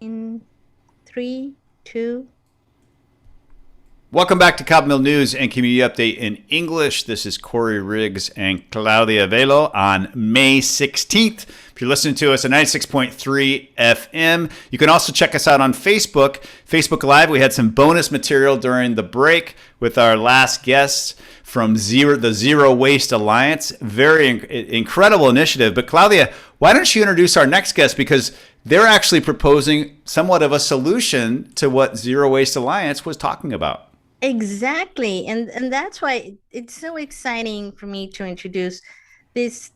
In three, two. Welcome back to Cabomil News and Community Update in English. This is Korey Riggs and Claudia Velo on May 16th. If you're listening to us at 96.3 FM, you can also check us out on Facebook. Facebook Live, we had some bonus material during the break with our last guests from the Zero Waste Alliance. Very incredible initiative. But Claudia, why don't you introduce our next guest, because they're actually proposing somewhat of a solution to what Zero Waste Alliance was talking about. Exactly. And that's why it's so exciting for me to introduce this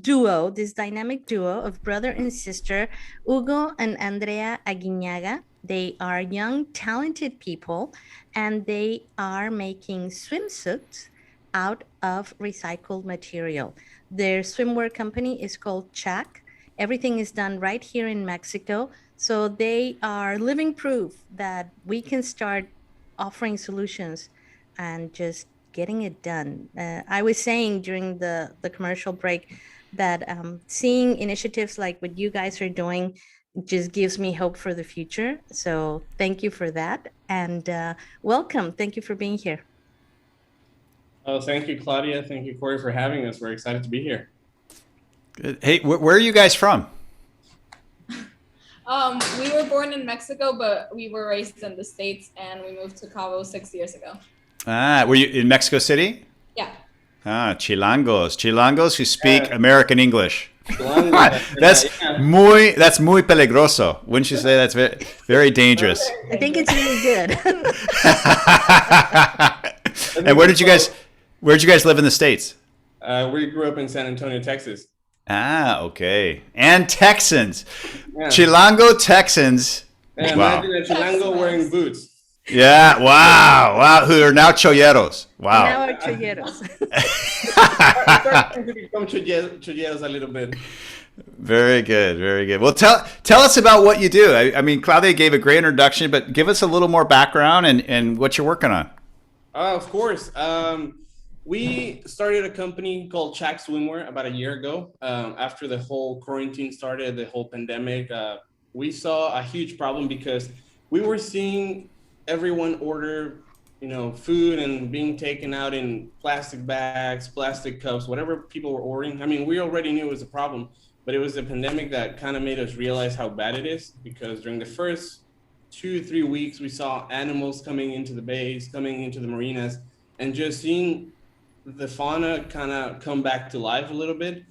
duo, this dynamic duo of brother and sister, Hugo and Andrea Aguiñaga. They are young, talented people, and they are making swimsuits out of recycled material. Their swimwear company is called Chaac. Everything is done right here in Mexico. So they are living proof that we can start offering solutions and just getting it done. I was saying during the commercial break that seeing initiatives like what you guys are doing just gives me hope for the future. So thank you for that. And welcome. Thank you for being here. Oh, thank you, Claudia. Thank you, Korey, for having us. We're excited to be here. Hey, where are you guys from? We were born in Mexico, but we were raised in the States, and we moved to Cabo 6 years ago. Were you in Mexico City? Yeah. Chilangos who speak American English. That's That's muy peligroso. Wouldn't you say that's very, very dangerous? I think it's really good. And where'd you guys live in the States? We grew up in San Antonio, Texas. Okay. And Texans. Yeah. Chilango Texans. Yeah, Wow. imagine a Chilango wearing boots. Yeah, wow. Who are now cholleros. Wow. Now our cholleros. Starting to become cholleros a little bit. Very good. Well, tell us about what you do. I mean, Claudia gave a great introduction, but give us a little more background and what you're working on. Of course. We started a company called Chaac Swimwear about a year ago. After the whole quarantine started, the whole pandemic, we saw a huge problem because we were seeing everyone order, food and being taken out in plastic bags, plastic cups, whatever people were ordering. I mean, we already knew it was a problem, but it was the pandemic that kind of made us realize how bad it is, because during the first 2-3 weeks, we saw animals coming into the bays, coming into the marinas, and just seeing the fauna kind of come back to life a little bit.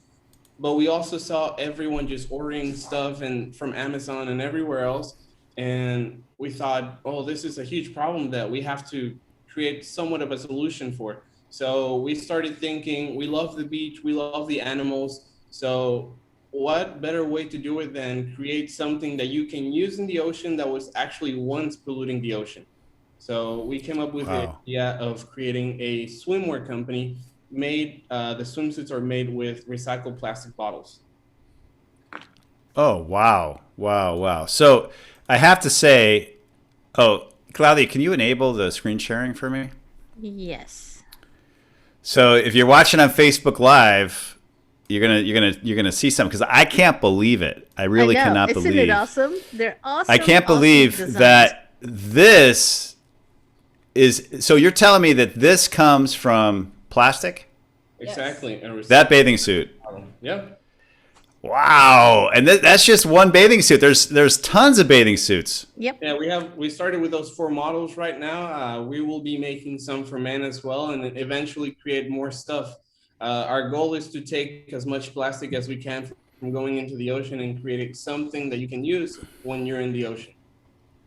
But we also saw everyone just ordering stuff and from Amazon and everywhere else. And we thought, oh, this is a huge problem that we have to create somewhat of a solution for. So we started thinking, we love the beach, we love the animals. So what better way to do it than create something that you can use in the ocean that was actually once polluting the ocean? So we came up with the idea of creating a swimwear company the swimsuits are made with recycled plastic bottles. Oh, wow. So I have to say, Claudia, can you enable the screen sharing for me? Yes. So if you're watching on Facebook Live, you're gonna see something, because I can't believe it. I really cannot believe. Isn't it awesome? They're awesome. I can't believe that this is. So you're telling me that this comes from plastic? Exactly. Yes. That bathing suit. Yep. Wow. And that's just one bathing suit. There's tons of bathing suits. Yep. Yeah, we started with those 4 models right now. We will be making some for men as well, and eventually create more stuff. Our goal is to take as much plastic as we can from going into the ocean and creating something that you can use when you're in the ocean.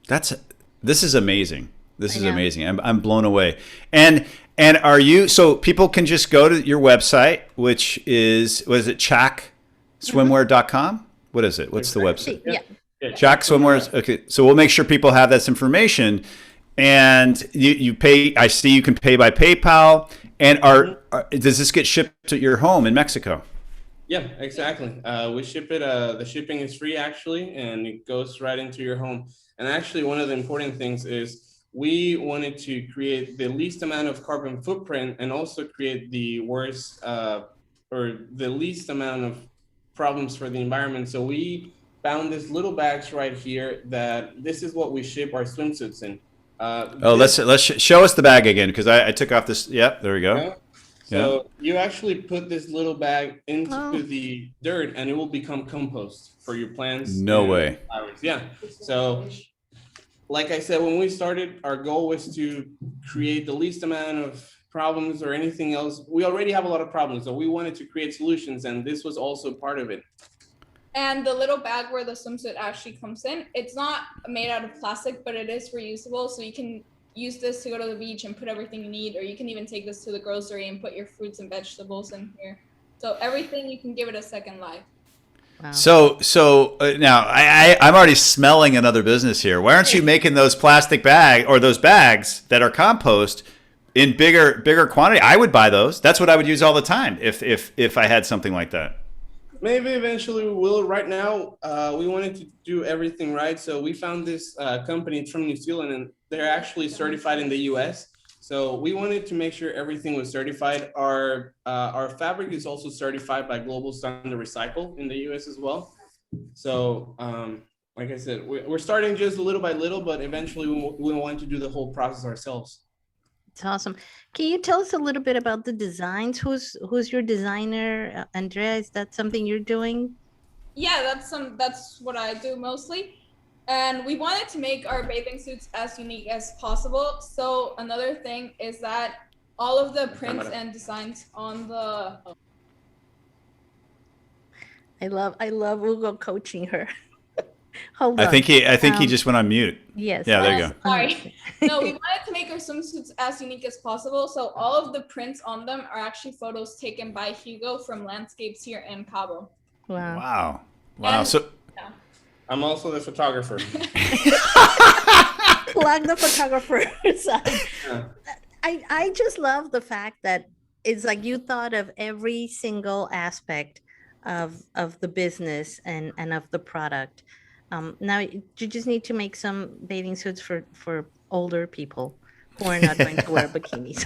This is amazing. This is amazing. I'm blown away. And are you, so people can just go to your website, which is, what is it, ChaacSwimwear.com? What is it? What's the website? Yeah. Chaac Swimwear. Okay. So we'll make sure people have this information. And you pay, I see you can pay by PayPal. And does this get shipped to your home in Mexico? Yeah, exactly. We ship it. The shipping is free, actually, and it goes right into your home. And actually, one of the important things is we wanted to create the least amount of carbon footprint and also create the worst or the least amount of problems for the environment. So we found these little bags right here that this is what we ship our swimsuits in. Oh, let's show us the bag again, because I took off this. Yep, there we go. Yeah. Yeah. So you actually put this little bag into Oh. the dirt and it will become compost for your plants. No and way. flowers. Yeah. So like I said, when we started, our goal was to create the least amount of problems or anything else. We already have a lot of problems, so we wanted to create solutions, and this was also part of it. And the little bag where the swimsuit actually comes in, it's not made out of plastic, but it is reusable. So you can use this to go to the beach and put everything you need, or you can even take this to the grocery and put your fruits and vegetables in here. So everything, you can give it a second life. Wow. So now I'm already smelling another business here. Why aren't you making those plastic bag or those bags that are compost in bigger quantity? I would buy those. That's what I would use all the time if I had something like that. Maybe eventually we will. Right now, we wanted to do everything right. So we found this company from New Zealand, and they're actually certified in the US. So we wanted to make sure everything was certified. Our fabric is also certified by Global Standard Recycle in the US as well. So like I said, we're starting just little by little, but eventually we want to do the whole process ourselves. It's awesome. Can you tell us a little bit about the designs? Who's your designer? Andrea, is that something you're doing? Yeah, that's what I do mostly. And we wanted to make our bathing suits as unique as possible. So another thing is that all of the prints and designs on the I love Hugo coaching her. Hold on. I think he just went on mute. Yes. Yeah, there you go. Sorry. No, we wanted to make our swimsuits as unique as possible. So all of the prints on them are actually photos taken by Hugo from landscapes here in Cabo. Wow. And- So I'm also the photographer. Plug the photographer. Yeah. I just love the fact that it's like you thought of every single aspect of the business and of the product. Now you just need to make some bathing suits for older people who are not going to wear bikinis.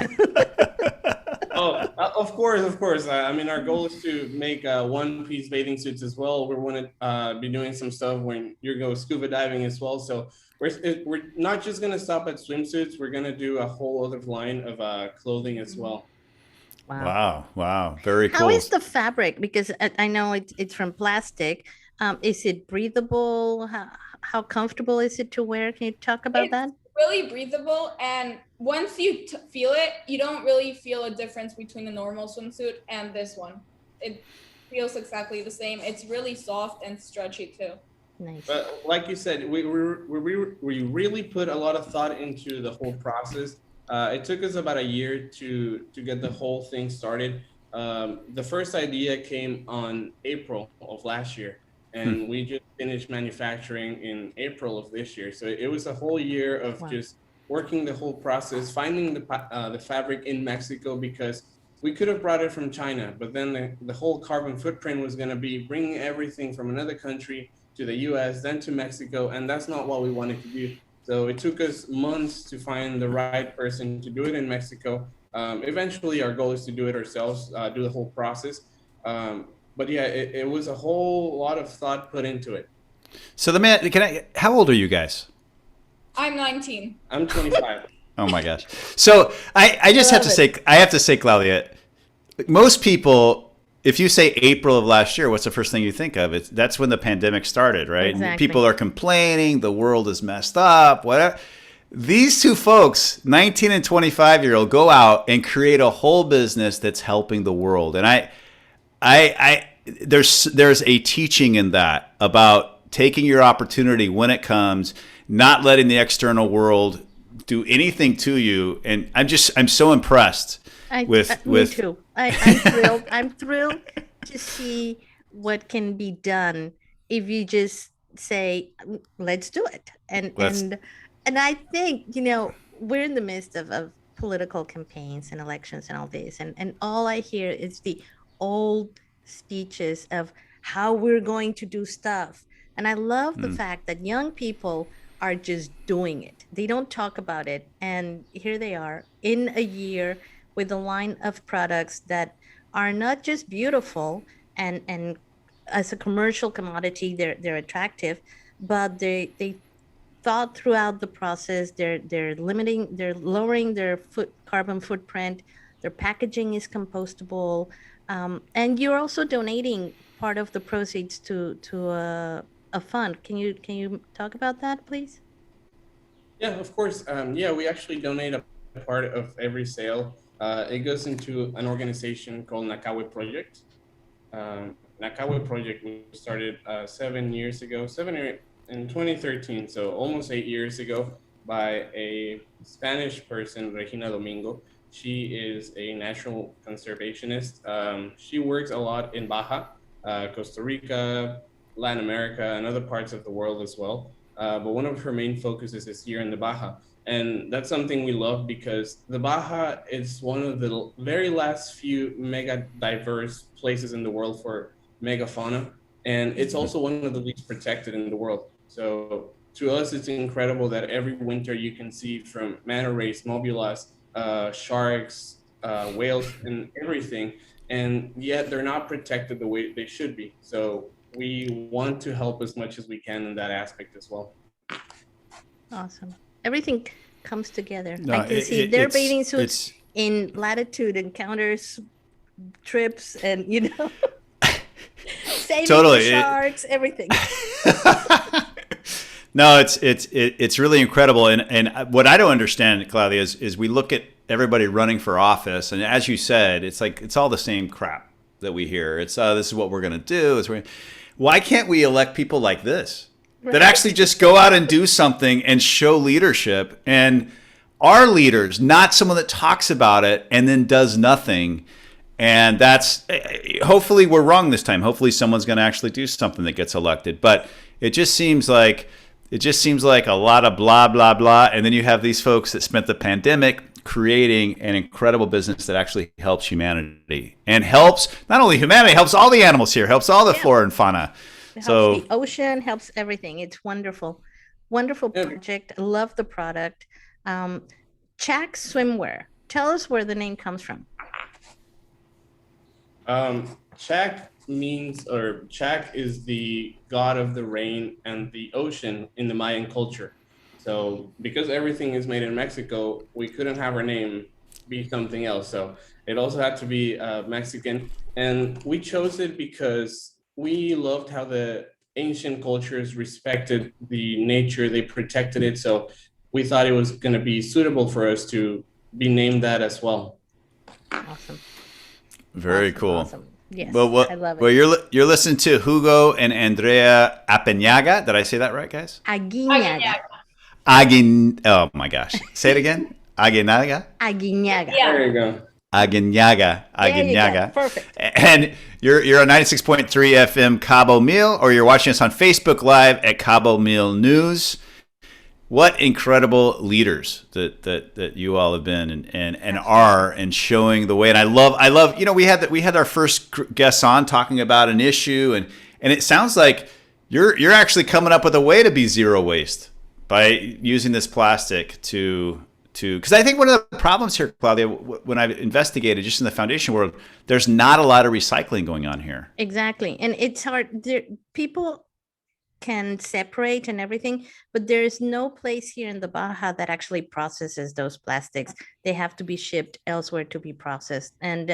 Oh, of course. I mean, our goal is to make one-piece bathing suits as well. We want to be doing some stuff when you go scuba diving as well. So we're not just going to stop at swimsuits. We're going to do a whole other line of clothing as well. Wow. Very cool. How is the fabric? Because I know it's from plastic. Is it breathable? How comfortable is it to wear? Can you talk about that? Really breathable, and once you feel it, you don't really feel a difference between the normal swimsuit and this one. It feels exactly the same. It's really soft and stretchy too. Nice. But like you said, we really put a lot of thought into the whole process. It took us about a year to get the whole thing started. The first idea came on April of last year, and we just finished manufacturing in April of this year. So it was a whole year of just working the whole process, finding the fabric in Mexico, because we could have brought it from China, but then the whole carbon footprint was going to be bringing everything from another country to the US, then to Mexico, and that's not what we wanted to do. So it took us months to find the right person to do it in Mexico. Eventually, our goal is to do it ourselves, do the whole process. But yeah, it was a whole lot of thought put into it. So how old are you guys? I'm 19. I'm 25. Oh my gosh. So I just have to say, Claudia, most people, if you say April of last year, what's the first thing you think of? That's when the pandemic started, right? Exactly. People are complaining, the world is messed up, whatever. These two folks, 19 and 25-year-old, go out and create a whole business that's helping the world. And there's a teaching in that about taking your opportunity when it comes, not letting the external world do anything to you. And I'm so impressed with me too. I'm thrilled. I'm thrilled to see what can be done if you just say, let's do it. And I think, we're in the midst of political campaigns and elections and all this. And all I hear is the old speeches of how we're going to do stuff. And I love the fact that young people are just doing it. They don't talk about it. And here they are in a year with a line of products that are not just beautiful and as a commercial commodity, they're attractive, but they thought throughout the process. They're lowering their carbon footprint. Their packaging is compostable, and you're also donating part of the proceeds to a fund. Can you talk about that, please? Yeah, of course. Yeah, we actually donate a part of every sale. It goes into an organization called Nakawe Project. Nakawe Project was started 7 years ago, in 2013, so almost 8 years ago, by a Spanish person, Regina Domingo. She is a natural conservationist. She works a lot in Baja, Costa Rica, Latin America, and other parts of the world as well. But one of her main focuses is here in the Baja. And that's something we love because the Baja is one of the very last few mega diverse places in the world for megafauna. And it's also one of the least protected in the world. So to us, it's incredible that every winter you can see from manta rays, mobulas, sharks, whales, and everything. And yet they're not protected the way they should be. So we want to help as much as we can in that aspect as well. Awesome. Everything comes together. No, I can see their bathing suits in latitude encounters, trips, and saving totally the sharks, everything. No, it's really incredible. And what I don't understand, Claudia, is we look at everybody running for office, and as you said, it's like it's all the same crap that we hear. It's this is what we're going to do. Why can't we elect people like this that actually just go out and do something and show leadership, and are leaders, not someone that talks about it and then does nothing? And that's, hopefully we're wrong this time. Hopefully someone's going to actually do something that gets elected. But it just seems like a lot of blah, blah, blah. And then you have these folks that spent the pandemic creating an incredible business that actually helps humanity, and helps not only humanity, helps all the animals here, helps all the flora and fauna. It helps the ocean, helps everything. It's wonderful. Wonderful project. I love the product. Chaac Swimwear. Tell us where the name comes from. Chaac Chaac is the god of the rain and the ocean in the Mayan culture. So because everything is made in Mexico, we couldn't have our name be something else. So it also had to be Mexican. And we chose it because we loved how the ancient cultures respected the nature, they protected it. So we thought it was going to be suitable for us to be named that as well. Awesome. Very cool. Awesome. Yes, I love it. Well, you're listening to Hugo and Andrea Aguiñaga. Did I say that right, guys? Aguiñaga. Oh my gosh. Say it again. Aguiñaga. Aguiñaga. Yeah. There you go. Aguiñaga. Perfect. And you're on 96.3 FM Cabomil, or you're watching us on Facebook Live at Cabomil News. What incredible leaders that you all have been and are, and showing the way. And I love we had our first guests on talking about an issue, and it sounds like you're actually coming up with a way to be zero waste by using this plastic to because I think one of the problems here, Claudia, when I've investigated just in the foundation world, there's not a lot of recycling going on here. Exactly. And it's hard. People can separate and everything, but there is no place here in the Baja that actually processes those plastics. They have to be shipped elsewhere to be processed. And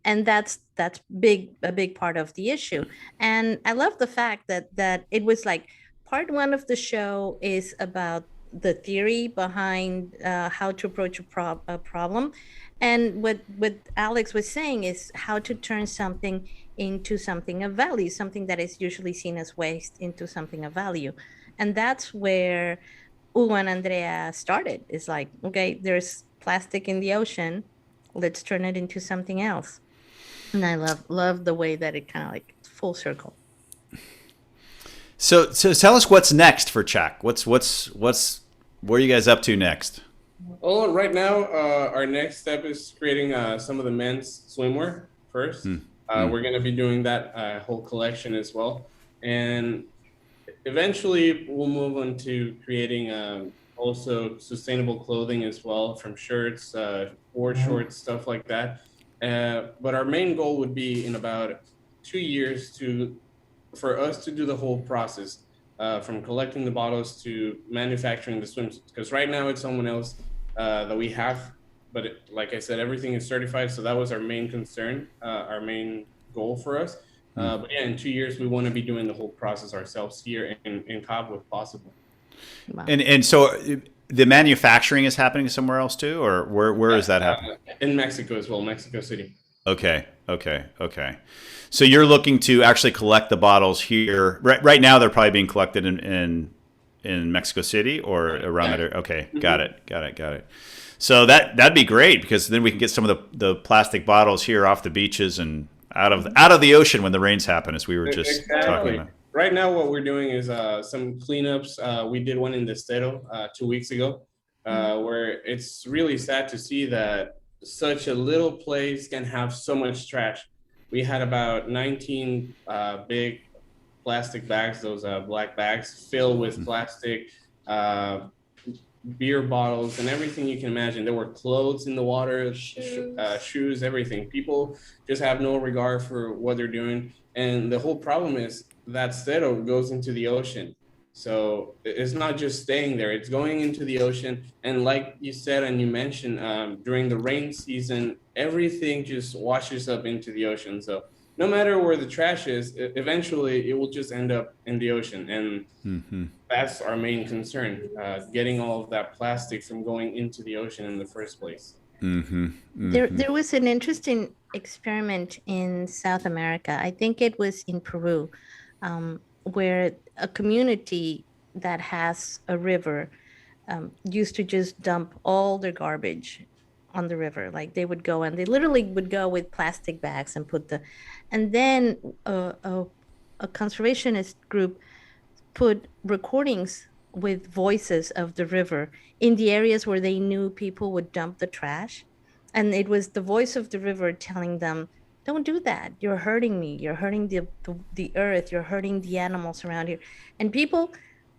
that's a big part of the issue. And I love the fact that it was like part one of the show is about the theory behind how to approach a problem, and what Alex was saying is how to turn something into something of value, something that is usually seen as waste into something of value. And that's where Hugo and Andrea started. It's like, okay, there's plastic in the ocean, let's turn it into something else. And I love the way that it kind of like full circle. So tell us what's next for Chaac. Where are you guys up to next? Well, right now, our next step is creating some of the men's swimwear first. We're going to be doing that whole collection as well. And eventually, we'll move on to creating also sustainable clothing as well, from shirts, board shorts, stuff like that. But our main goal would be in about 2 years to for us to do the whole process, from collecting the bottles to manufacturing the swimsuits, because right now it's someone else that we have, but like I said, everything is certified. So that was our main concern, our main goal for us. But yeah, in 2 years, we want to be doing the whole process ourselves here in Cabo if possible. Wow. And so the manufacturing is happening somewhere else too, or where is that happening? In Mexico as well, Mexico City. Okay. So you're looking to actually collect the bottles here. Right now, they're probably being collected in Mexico City or around that area. Okay, got it. So that'd be great, because then we can get some of the plastic bottles here off the beaches and out of the ocean when the rains happen, as we were just talking about. Right now, what we're doing is some cleanups. We did one in the Estero 2 weeks ago, where it's really sad to see that such a little place can have so much trash. We had about 19 big plastic bags, those black bags filled with plastic, beer bottles, and everything you can imagine. There were clothes in the water, shoes, everything. People just have no regard for what they're doing. And the whole problem is that Stero goes into the ocean. So it's not just staying there, it's going into the ocean. And like you said, and you mentioned, during the rain season, everything just washes up into the ocean. So no matter where the trash is, eventually it will just end up in the ocean. And that's our main concern, getting all of that plastic from going into the ocean in the first place. There was an interesting experiment in South America. I think it was in Peru, where a community that has a river used to just dump all their garbage on the river. Like they would go and they literally would go with plastic bags and and then a conservationist group put recordings with voices of the river in the areas where they knew people would dump the trash. And it was the voice of the river telling them, don't do that. You're hurting me. You're hurting the earth. You're hurting the animals around here. And people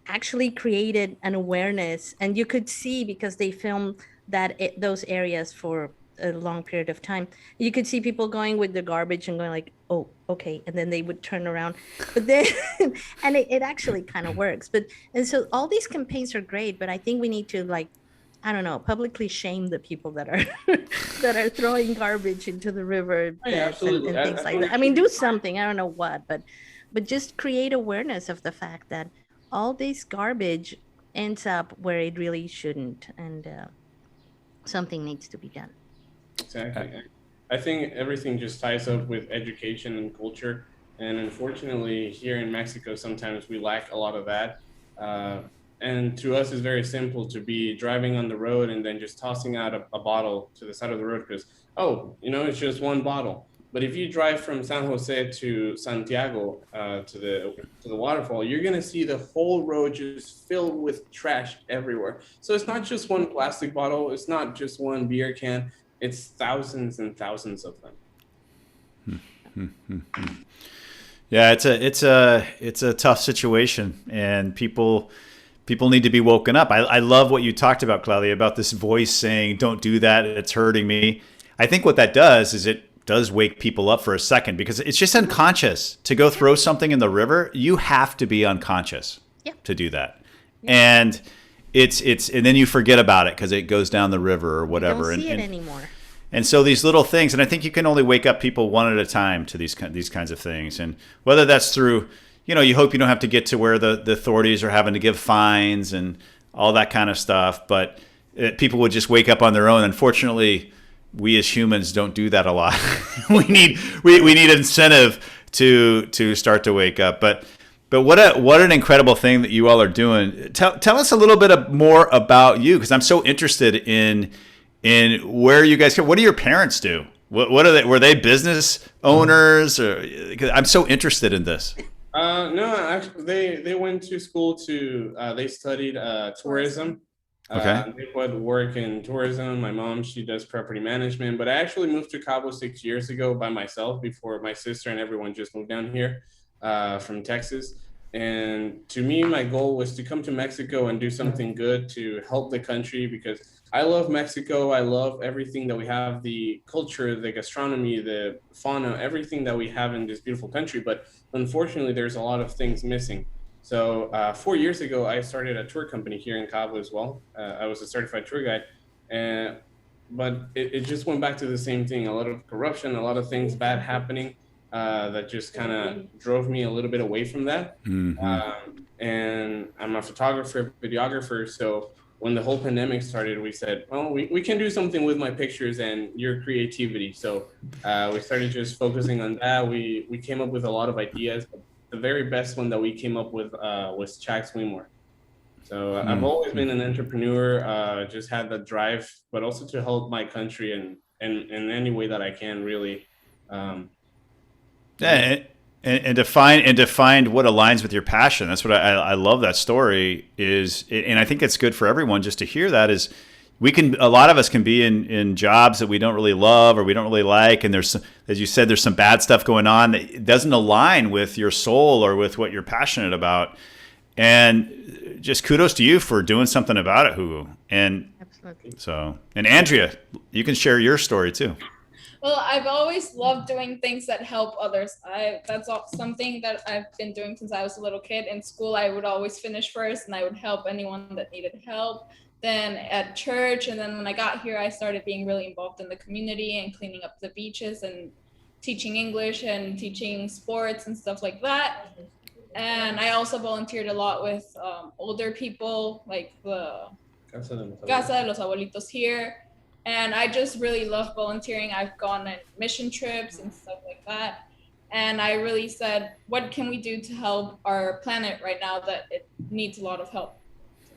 actually created an awareness. And you could see, because they filmed those areas for a long period of time, you could see people going with the garbage and going like, oh, okay. And then they would turn around. But then, and it actually kind of works. And so all these campaigns are great, but I think we need to, like, I don't know, publicly shame the people that are that are throwing garbage into the river and things like that. I mean, do something. I don't know what, but just create awareness of the fact that all this garbage ends up where it really shouldn't, and something needs to be done. Exactly. I think everything just ties up with education and culture, and unfortunately, here in Mexico, sometimes we lack a lot of that. And to us, it's very simple to be driving on the road and then just tossing out a bottle to the side of the road because, it's just one bottle. But if you drive from San Jose to Santiago to the waterfall, you're gonna see the whole road just filled with trash everywhere. So it's not just one plastic bottle, it's not just one beer can, it's thousands and thousands of them. Yeah, it's a tough situation, and people need to be woken up. I love what you talked about, Claudia, about this voice saying, don't do that, it's hurting me. I think what that does is it does wake people up for a second, because it's just unconscious to go throw something in the river. You have to be unconscious to do that. And it's and then you forget about it because it goes down the river or whatever. You don't see it anymore. And so these little things, and I think you can only wake up people one at a time to these kinds of things. And whether that's through, you hope you don't have to get to where the authorities are having to give fines and all that kind of stuff, but people would just wake up on their own. Unfortunately, we as humans don't do that a lot. we need incentive to start to wake up. But what an incredible thing that you all are doing. Tell us a little bit more about you, because I'm so interested in where you guys. What do your parents do? What are they? Were they business owners? Or, 'cause I'm so interested in this. No, actually, they went to school they studied tourism. Okay. They would work in tourism. My mom, she does property management, but I actually moved to Cabo 6 years ago by myself before my sister and everyone just moved down here from Texas. And to me, my goal was to come to Mexico and do something good to help the country, because I love Mexico. I love everything that we have, the culture, the gastronomy, the fauna, everything that we have in this beautiful country. But unfortunately, there's a lot of things missing. So 4 years ago, I started a tour company here in Cabo as well. I was a certified tour guide. And but it just went back to the same thing, a lot of corruption, a lot of things bad happening, that just kind of drove me a little bit away from that. And I'm a photographer, videographer. So when the whole pandemic started, we said, well, we can do something with my pictures and your creativity. So we started just focusing on that. We came up with a lot of ideas. The very best one that we came up with was Chaac Swimwear. So I've always been an entrepreneur, just had the drive, but also to help my country and in any way that I can, really. And to find what aligns with your passion. That's what I love. That story is, and I think it's good for everyone just to hear that. Is a lot of us can be in jobs that we don't really love or we don't really like, and there's, as you said, there's some bad stuff going on that doesn't align with your soul or with what you're passionate about. And just kudos to you for doing something about it, Hugo. And Absolutely. And Andrea, you can share your story too. Well, I've always loved doing things that help others. That's something that I've been doing since I was a little kid. In school, I would always finish first, and I would help anyone that needed help. Then at church, and then when I got here, I started being really involved in the community and cleaning up the beaches and teaching English and teaching sports and stuff like that. And I also volunteered a lot with older people, like the Casa de los Abuelitos here. And I just really love volunteering. I've gone on mission trips and stuff like that. And I really said, what can we do to help our planet right now that it needs a lot of help?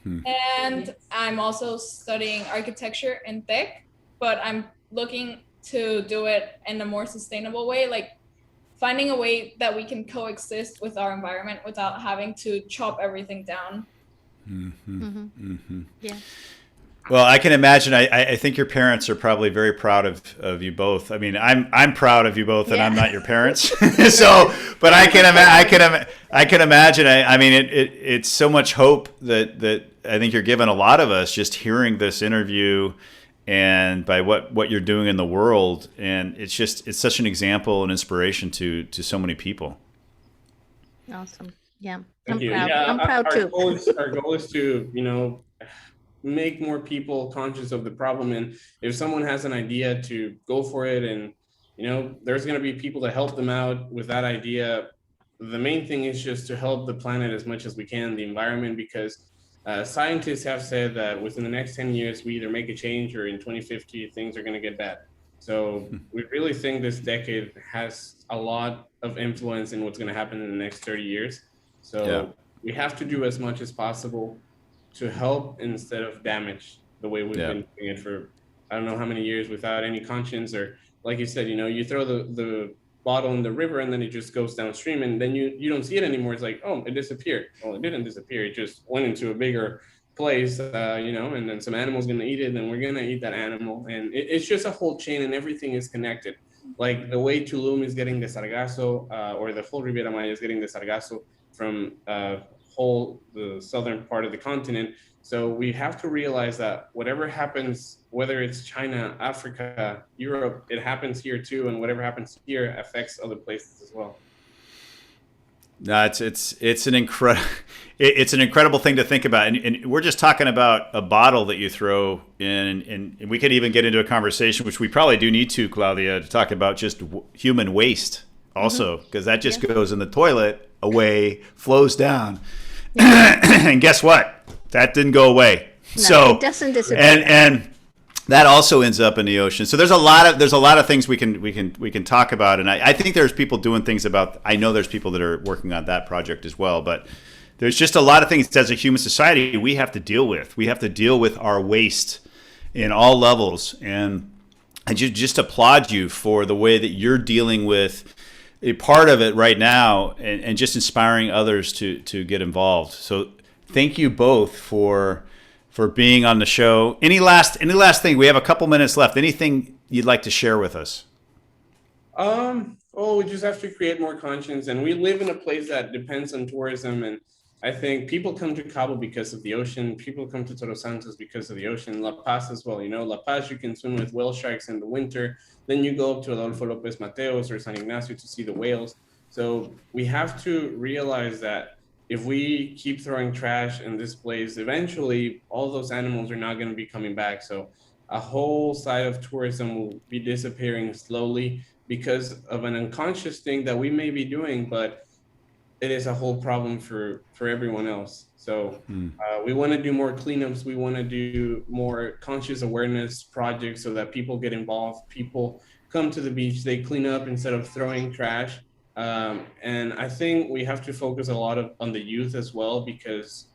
And I'm also studying architecture in Tech, but I'm looking to do it in a more sustainable way, like finding a way that we can coexist with our environment without having to chop everything down. Yeah. Well, I can imagine. I think your parents are probably very proud of you both. I mean, I'm proud of you both, and I'm not your parents. So, but I can imagine. I mean, it's so much hope that I think you're giving a lot of us just hearing this interview, and by what you're doing in the world, and it's such an example and inspiration to so many people. Awesome. Yeah. Thank you. Proud. Yeah, I'm proud too. Our goal is to, make more people conscious of the problem. And if someone has an idea, to go for it. And, there's going to be people to help them out with that idea. The main thing is just to help the planet as much as we can, the environment, because scientists have said that within the next 10 years, we either make a change or in 2050, things are going to get bad. So we really think this decade has a lot of influence in what's going to happen in the next 30 years. So we have to do as much as possible to help instead of damage, the way we've been doing it for I don't know how many years without any conscience. Or like you said, you throw the bottle in the river and then it just goes downstream, and then you don't see it anymore. It's like, oh, it disappeared. Well, it didn't disappear. It just went into a bigger place, and then some animal's going to eat it, and we're going to eat that animal. And it's just a whole chain, and everything is connected. Like the way Tulum is getting the sargasso, or the whole Riviera Maya is getting the sargasso from the southern part of the continent. So we have to realize that whatever happens, whether it's China, Africa, Europe, it happens here too, and whatever happens here affects other places as well. No, it's an incredible thing to think about, and we're just talking about a bottle that you throw in, and we could even get into a conversation, which we probably do need to, Claudia, to talk about just human waste also, because that just goes in the toilet, away, flows down. And guess what? That didn't go away. No, so it doesn't disappear. And that also ends up in the ocean. So there's a lot of things we can talk about. And I think there's people doing things about. I know there's people that are working on that project as well. But there's just a lot of things as a human society we have to deal with. We have to deal with our waste in all levels. And I just applaud you for the way that you're dealing with a part of it right now, and just inspiring others to get involved. So thank you both for being on the show. Any last thing? We have a couple minutes left. Anything you'd like to share with us? Oh, we just have to create more conscience. And we live in a place that depends on tourism. And I think people come to Cabo because of the ocean. People come to Todos Santos because of the ocean. La Paz as well. You know, La Paz, you can swim with whale sharks in the winter. Then you go up to Adolfo Lopez Mateos or San Ignacio to see the whales. So we have to realize that if we keep throwing trash in this place, eventually all those animals are not going to be coming back. So a whole side of tourism will be disappearing slowly because of an unconscious thing that we may be doing, but it is a whole problem for everyone else. So we want to do more cleanups. We want to do more conscious awareness projects so that people get involved. People come to the beach, they clean up instead of throwing trash. And I think we have to focus a lot on the youth as well, because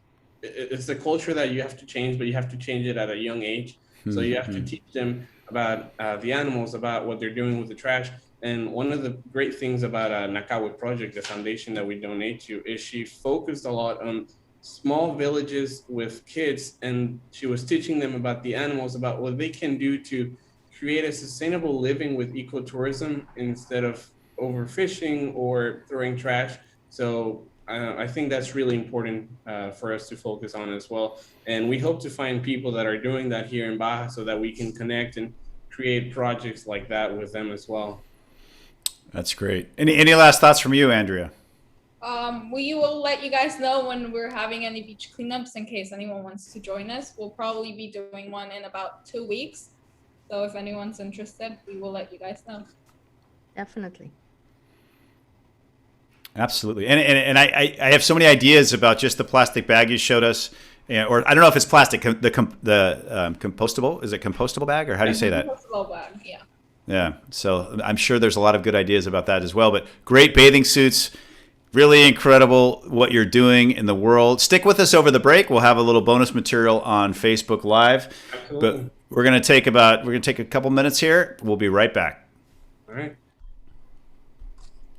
it's a culture that you have to change, but you have to change it at a young age. So you have to teach them about the animals, about what they're doing with the trash. And one of the great things about Nakawe Project, the foundation that we donate to, is she focused a lot on small villages with kids, and she was teaching them about the animals, about what they can do to create a sustainable living with ecotourism instead of overfishing or throwing trash. So I think that's really important for us to focus on as well. And we hope to find people that are doing that here in Baja so that we can connect and create projects like that with them as well. That's great. Any last thoughts from you, Andrea? We will let you guys know when we're having any beach cleanups in case anyone wants to join us. We'll probably be doing one in about 2 weeks. So if anyone's interested, we will let you guys know. Definitely. Absolutely. And I have so many ideas about just the plastic bag you showed us. Or I don't know if it's plastic, the compostable. Is it compostable bag, or how do you say that? Compostable bag, yeah. Yeah. So I'm sure there's a lot of good ideas about that as well. But great bathing suits. Really incredible what you're doing in the world. Stick with us over the break. We'll have a little bonus material on Facebook Live. Absolutely. But we're going to take a couple minutes here. We'll be right back. All right.